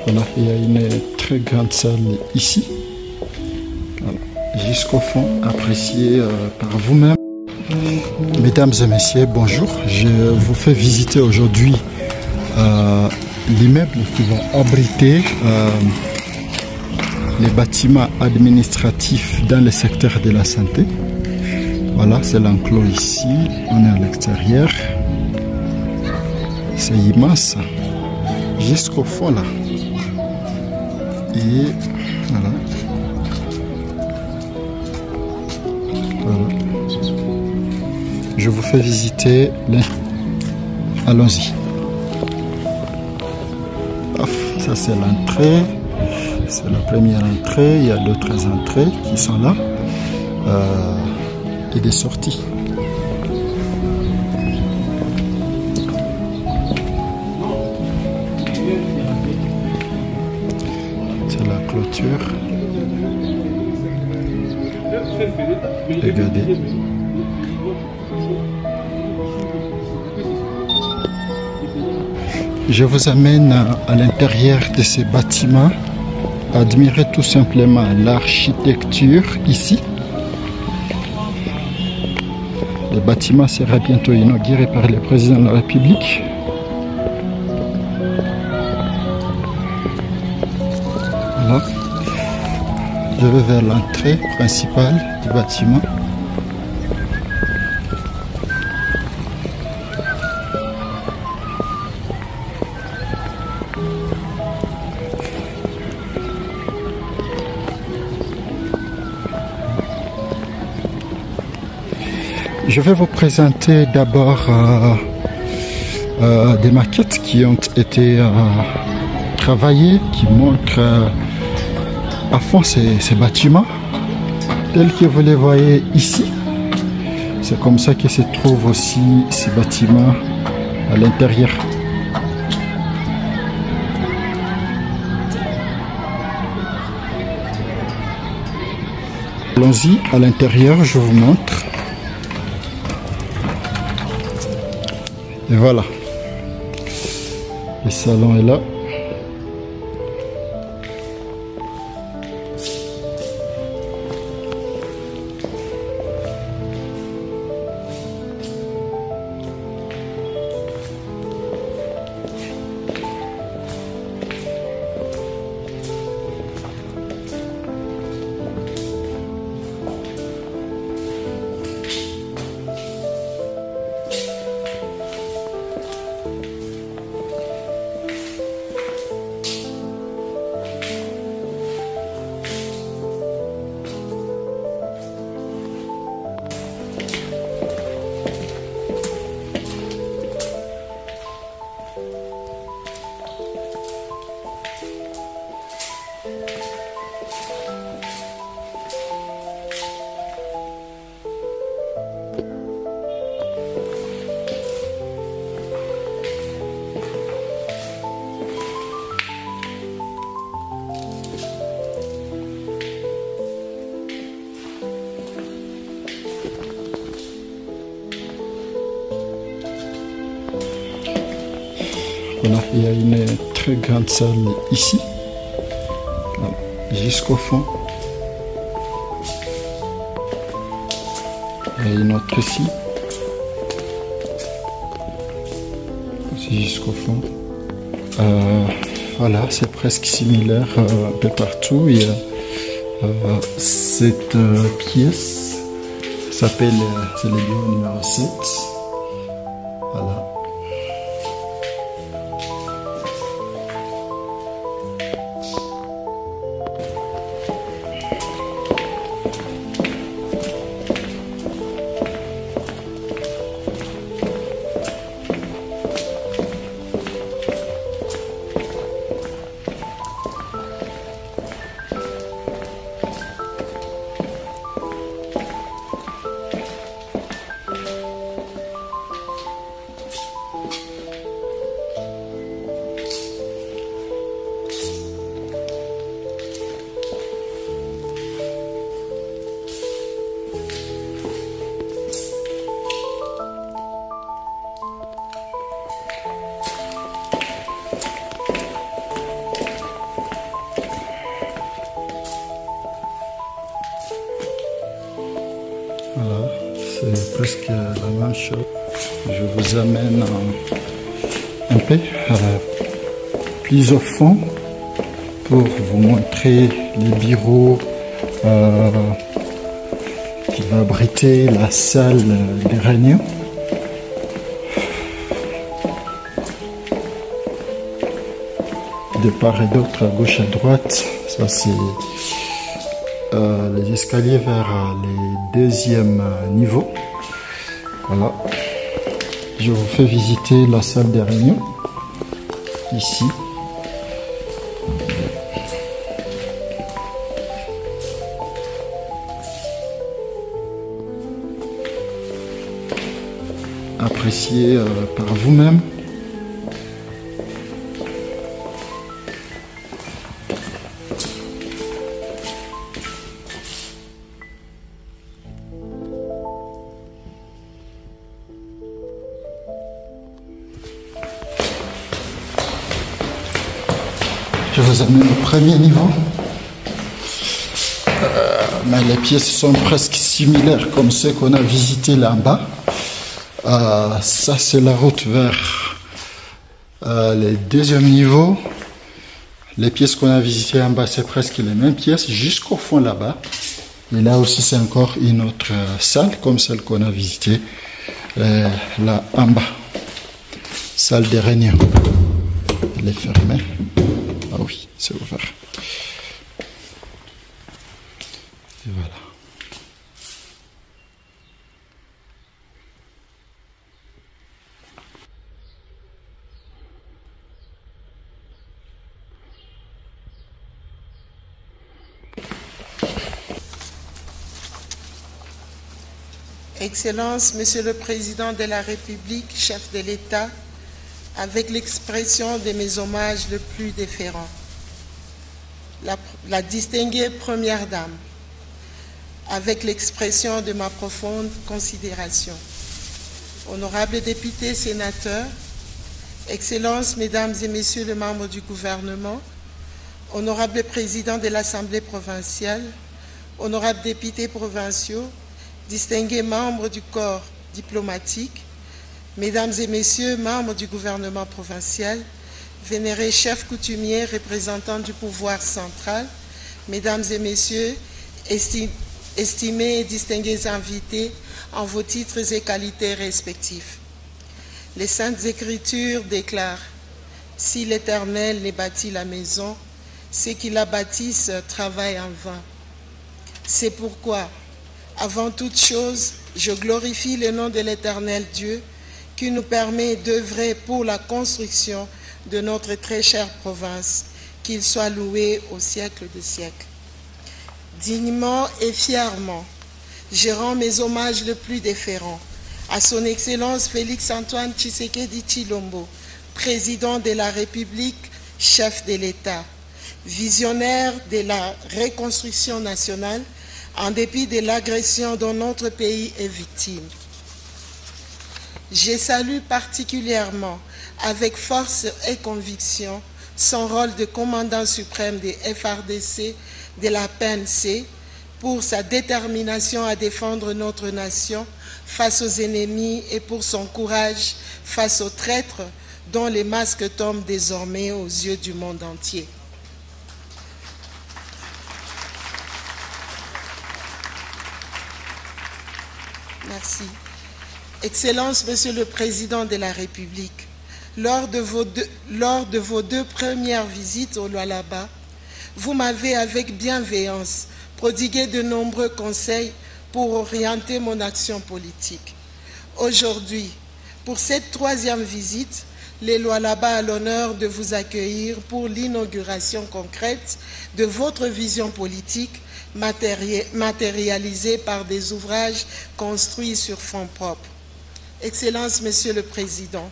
Voilà, il y a une très grande salle ici. Voilà. Jusqu'au fond, apprécié par vous-même. Mesdames et messieurs, bonjour. Je vous fais visiter aujourd'hui l'immeuble qui va abriter les bâtiments administratifs dans le secteur de la santé. Voilà, c'est l'enclos ici. On est à l'extérieur. C'est immense. Jusqu'au fond là. Et voilà. Voilà. Je vous fais visiter les... Allons-y. Ça c'est l'entrée. C'est la première entrée. Il y a d'autres entrées qui sont là. Et des sorties. C'est la clôture. Regardez. Je vous amène à l'intérieur de ces bâtiments. Admirez tout simplement l'architecture ici. Le bâtiment sera bientôt inauguré par le président de la République. Voilà. Je vais vers l'entrée principale du bâtiment. Je vais vous présenter d'abord des maquettes qui ont été travaillées, qui montrent à fond ces bâtiments, tels que vous les voyez ici. C'est comme ça que se trouvent aussi ces bâtiments à l'intérieur. Allons-y à l'intérieur, je vous montre. Et voilà, le salon est là. Voilà, il y a une très grande salle ici, voilà, jusqu'au fond. Il y a une autre ici, aussi jusqu'au fond. Voilà, c'est presque similaire un peu partout. Il y a cette pièce, s'appelle, c'est le bureau numéro 7. Voilà. presque la même chose. Je vous amène un peu plus au fond pour vous montrer les bureaux qui va abriter la salle des réunions. De part et d'autre, à gauche, à droite, ça c'est les escaliers vers les deuxièmes niveaux. Voilà. Je vous fais visiter la salle des réunions, ici. Appréciez par vous-même. Je vous amène au premier niveau. Mais les pièces sont presque similaires comme ceux qu'on a visités là-bas. Ça c'est la route vers les deuxièmes niveaux. Les pièces qu'on a visitées en bas, c'est presque les mêmes pièces jusqu'au fond là-bas. Et là aussi c'est encore une autre salle comme celle qu'on a visitée là en bas. Salle des réunions. Elle est fermée. Ah oui, c'est ouvert. Et voilà. Excellence, Monsieur le Président de la République, chef de l'État, avec l'expression de mes hommages le plus déférents. La distinguée Première Dame, avec l'expression de ma profonde considération. Honorables députés, sénateurs, Excellences, Mesdames et Messieurs les membres du gouvernement, honorables présidents de l'Assemblée provinciale, honorables députés provinciaux, distingués membres du corps diplomatique, Mesdames et Messieurs, membres du gouvernement provincial, vénérés chefs coutumiers, représentants du pouvoir central, Mesdames et Messieurs, estimés et distingués invités en vos titres et qualités respectifs. Les Saintes Écritures déclarent « Si l'Éternel n'est bâti la maison, ceux qui la bâtissent travaillent en vain. » C'est pourquoi, avant toute chose, je glorifie le nom de l'Éternel Dieu, qui nous permet d'œuvrer pour la construction de notre très chère province, qu'il soit loué au siècle des siècles. Dignement et fièrement, je rends mes hommages le plus déférents à son Excellence Félix-Antoine Tshisekedi Tshilombo, président de la République, chef de l'État, visionnaire de la reconstruction nationale, en dépit de l'agression dont notre pays est victime. Je salue particulièrement, avec force et conviction, son rôle de commandant suprême des FARDC de la PNC pour sa détermination à défendre notre nation face aux ennemis et pour son courage face aux traîtres dont les masques tombent désormais aux yeux du monde entier. Merci. Excellence, Monsieur le Président de la République, lors de vos deux premières visites au Lualaba, vous m'avez avec bienveillance prodigué de nombreux conseils pour orienter mon action politique. Aujourd'hui, pour cette troisième visite, les Lualaba a l'honneur de vous accueillir pour l'inauguration concrète de votre vision politique matérialisée par des ouvrages construits sur fonds propres. Excellence, Monsieur le Président,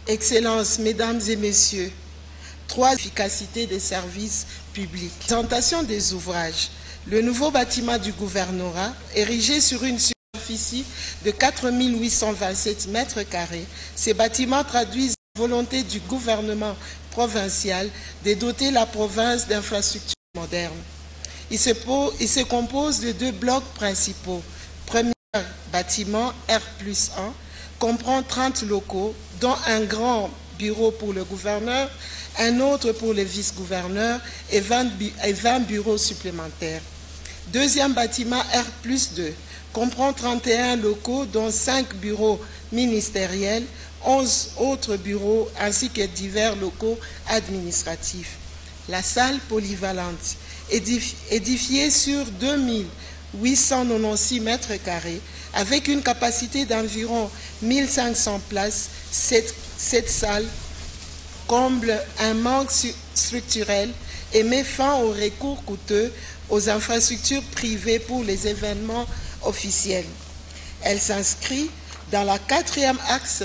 Excellences, Mesdames et Messieurs, trois efficacités des services publics. Présentation des ouvrages. Le nouveau bâtiment du gouvernorat, érigé sur une superficie de 4 827 mètres carrés, ces bâtiments traduisent la volonté du gouvernement provincial de doter la province d'infrastructures moderne. Il se compose de 2 blocs principaux. Premier bâtiment, R+1, comprend 30 locaux, dont un grand bureau pour le gouverneur, un autre pour le vice-gouverneur et 20 bureaux supplémentaires. Deuxième bâtiment, R+2, comprend 31 locaux, dont 5 bureaux ministériels, 11 autres bureaux ainsi que divers locaux administratifs. La salle polyvalente, édifiée sur 2896 mètres carrés, avec une capacité d'environ 1500 places, cette salle comble un manque structurel et met fin au recours coûteux aux infrastructures privées pour les événements officiels. Elle s'inscrit dans le quatrième axe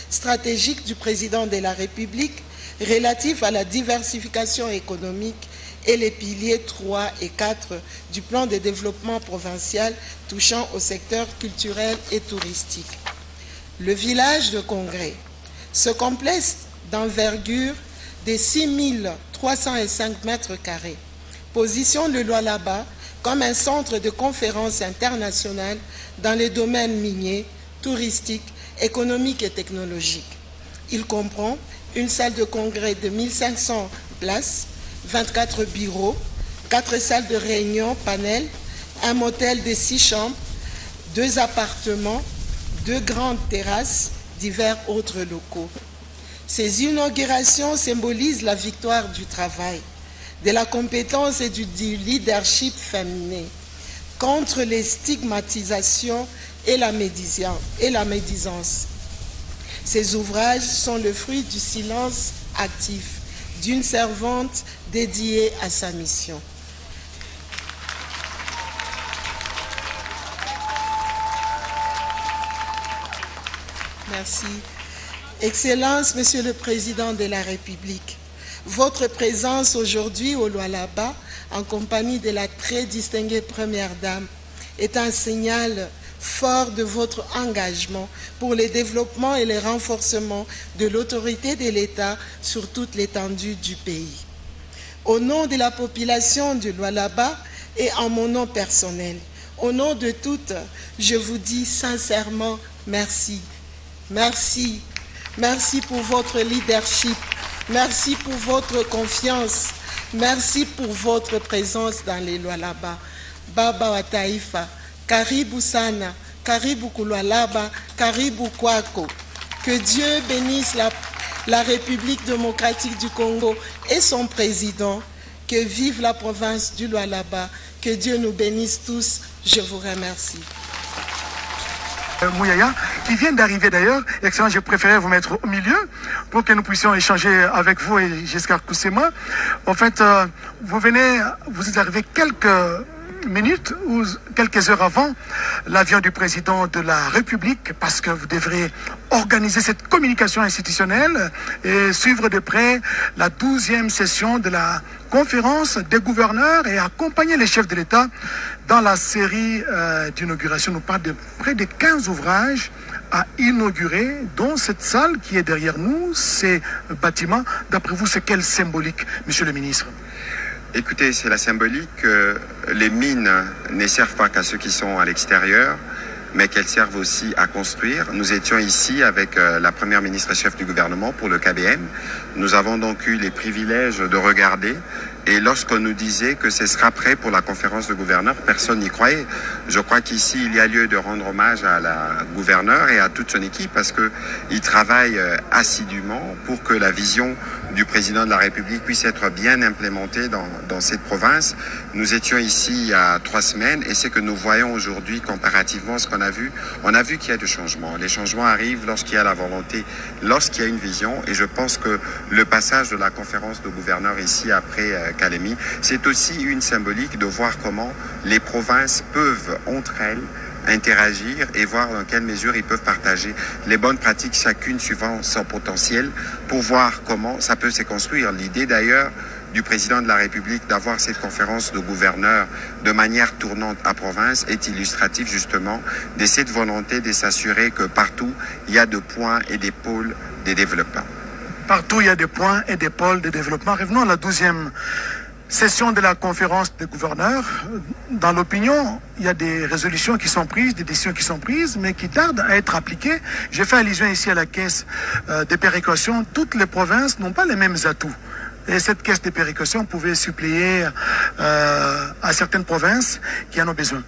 stratégique du président de la République relatif à la diversification économique et les piliers 3 et 4 du plan de développement provincial touchant au secteur culturel et touristique. Le village de Congrès, ce complexe d'envergure de 6305 mètres carrés, positionne le Lualaba comme un centre de conférences internationales dans les domaines miniers, touristiques, économiques et technologiques. Il comprend une salle de congrès de 1500 places, 24 bureaux, 4 salles de réunion, panels, un motel de 6 chambres, 2 appartements, 2 grandes terrasses, divers autres locaux. Ces inaugurations symbolisent la victoire du travail, de la compétence et du leadership féminin contre les stigmatisations et la médisance. Ces ouvrages sont le fruit du silence actif d'une servante dédiée à sa mission. Merci. Excellence, Monsieur le Président de la République, votre présence aujourd'hui au Lualaba, en compagnie de la très distinguée Première Dame, est un signal fort de votre engagement pour le développement et le renforcement de l'autorité de l'État sur toute l'étendue du pays. Au nom de la population du Lualaba et en mon nom personnel, au nom de toutes, je vous dis sincèrement merci. Merci. Merci pour votre leadership. Merci pour votre confiance. Merci pour votre présence dans les Lualaba. Baba wa Taifa, karibu sana, karibu Lualaba, karibu kwako. Que Dieu bénisse la République démocratique du Congo et son président. Que vive la province du Lualaba. Que Dieu nous bénisse tous. Je vous remercie. Mouyaya, qui vient d'arriver d'ailleurs. Excellent, je préférais vous mettre au milieu pour que nous puissions échanger avec vous et Giscard Koussema. En fait, vous êtes arrivé quelques minutes ou quelques heures avant l'avion du président de la République, parce que vous devrez organiser cette communication institutionnelle et suivre de près la 12e session de la conférence des gouverneurs et accompagner les chefs de l'État dans la série d'inauguration. Nous parlons de près de 15 ouvrages à inaugurer, dont cette salle qui est derrière nous, ces bâtiments. D'après vous, c'est quelle symbolique, monsieur le ministre? Écoutez, c'est la symbolique que les mines ne servent pas qu'à ceux qui sont à l'extérieur, mais qu'elles servent aussi à construire. Nous étions ici avec la première ministre et chef du gouvernement pour le KBM. Nous avons donc eu les privilèges de regarder. Et lorsqu'on nous disait que ce sera prêt pour la conférence de gouverneurs, personne n'y croyait. Je crois qu'ici, il y a lieu de rendre hommage à la gouverneure et à toute son équipe parce qu'ils travaillent assidûment pour que la vision du président de la République puisse être bien implémentée dans cette province. Nous étions ici il y a 3 semaines et c'est que nous voyons aujourd'hui comparativement à ce qu'on a vu. On a vu qu'il y a des changements. Les changements arrivent lorsqu'il y a la volonté, lorsqu'il y a une vision. Et je pense que le passage de la conférence de gouverneurs ici après Kalemi, c'est aussi une symbolique de voir comment les provinces peuvent entre elles interagir et voir dans quelle mesure ils peuvent partager les bonnes pratiques, chacune suivant son potentiel, pour voir comment ça peut se construire. L'idée d'ailleurs du président de la République d'avoir cette conférence de gouverneurs de manière tournante à province est illustrative justement de cette volonté de s'assurer que partout il y a des points et des pôles de développement. Partout, il y a des points et des pôles de développement. Revenons à la 12e session de la conférence des gouverneurs. Dans l'opinion, il y a des résolutions qui sont prises, des décisions qui sont prises, mais qui tardent à être appliquées. J'ai fait allusion ici à la caisse des péréquations. Toutes les provinces n'ont pas les mêmes atouts. Et cette caisse des péréquations pouvait suppléer à certaines provinces qui en ont besoin.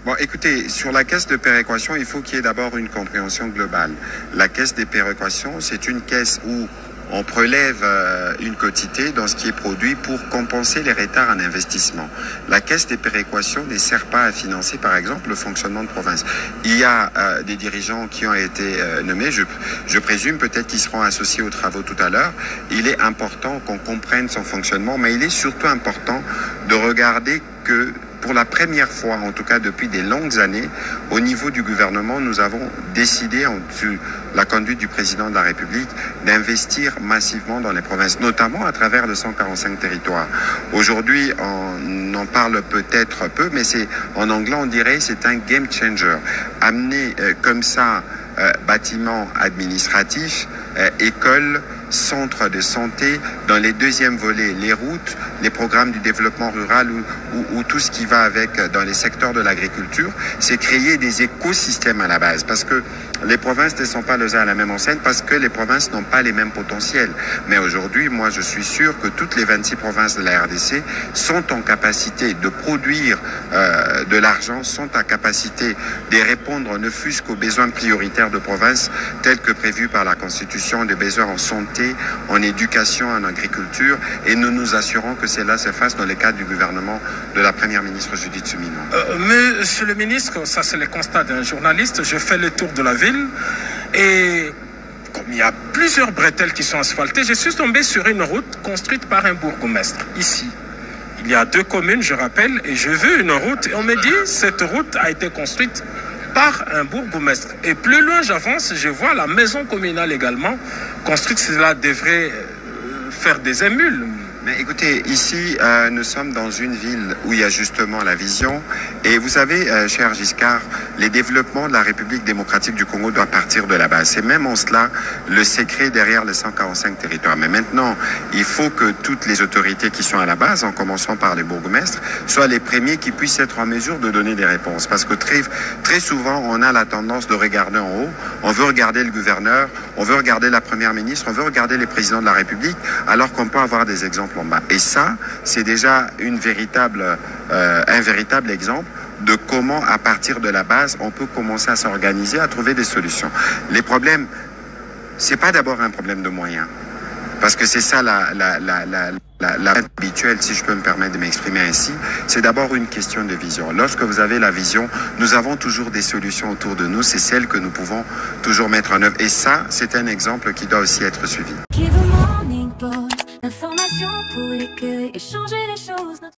Bon, écoutez, sur la caisse de péréquation, il faut qu'il y ait d'abord une compréhension globale. La caisse des péréquations, c'est une caisse où on prélève une quotité dans ce qui est produit pour compenser les retards en investissement. La caisse des péréquations ne sert pas à financer, par exemple, le fonctionnement de province. Il y a des dirigeants qui ont été nommés, je présume peut-être qu'ils seront associés aux travaux tout à l'heure. Il est important qu'on comprenne son fonctionnement, mais il est surtout important de regarder que pour la première fois, en tout cas depuis des longues années, au niveau du gouvernement, nous avons décidé, sous la conduite du président de la République, d'investir massivement dans les provinces, notamment à travers les 145 territoires. Aujourd'hui, on en parle peut-être peu, mais en anglais, on dirait c'est un game changer. Amener comme ça bâtiments administratifs, écoles, centres de santé, dans les deuxièmes volets, les routes, les programmes du développement rural ou tout ce qui va avec dans les secteurs de l'agriculture, c'est créer des écosystèmes à la base. Parce que les provinces ne sont pas logées à la même enseigne, parce que les provinces n'ont pas les mêmes potentiels. Mais aujourd'hui, moi, je suis sûr que toutes les 26 provinces de la RDC sont en capacité de produire de l'argent, sont en capacité de répondre ne fût-ce qu'aux besoins prioritaires de province, tels que prévus par la Constitution, des besoins en santé, en éducation, en agriculture, et nous nous assurons que cela se fasse dans le cadre du gouvernement de la Première ministre Judith Suminwa. Monsieur le ministre, ça c'est le constat d'un journaliste, je fais le tour de la ville et comme il y a plusieurs bretelles qui sont asphaltées, je suis tombé sur une route construite par un bourgmestre ici. Il y a 2 communes, je rappelle, et je veux une route et on me dit cette route a été construite par un bourgmestre. Et plus loin j'avance, je vois la maison communale également construite. Cela devrait faire des émules. Mais écoutez, ici, nous sommes dans une ville où il y a justement la vision. Et vous savez, cher Giscard, les développements de la République démocratique du Congo doivent partir de la base. C'est même en cela le secret derrière les 145 territoires. Mais maintenant, il faut que toutes les autorités qui sont à la base, en commençant par les bourgmestres, soient les premiers qui puissent être en mesure de donner des réponses. Parce que très souvent, on a la tendance de regarder en haut. On veut regarder le gouverneur, on veut regarder la première ministre, on veut regarder les présidents de la République, alors qu'on peut avoir des exemples en bas. Et ça, c'est déjà un véritable exemple de comment, à partir de la base, on peut commencer à s'organiser, à trouver des solutions. Les problèmes, c'est pas d'abord un problème de moyens, parce que c'est ça la habituelle, si je peux me permettre de m'exprimer ainsi, c'est d'abord une question de vision. Lorsque vous avez la vision, nous avons toujours des solutions autour de nous, c'est celles que nous pouvons toujours mettre en œuvre. Et ça, c'est un exemple qui doit aussi être suivi. L'information pour éclairer et changer les choses.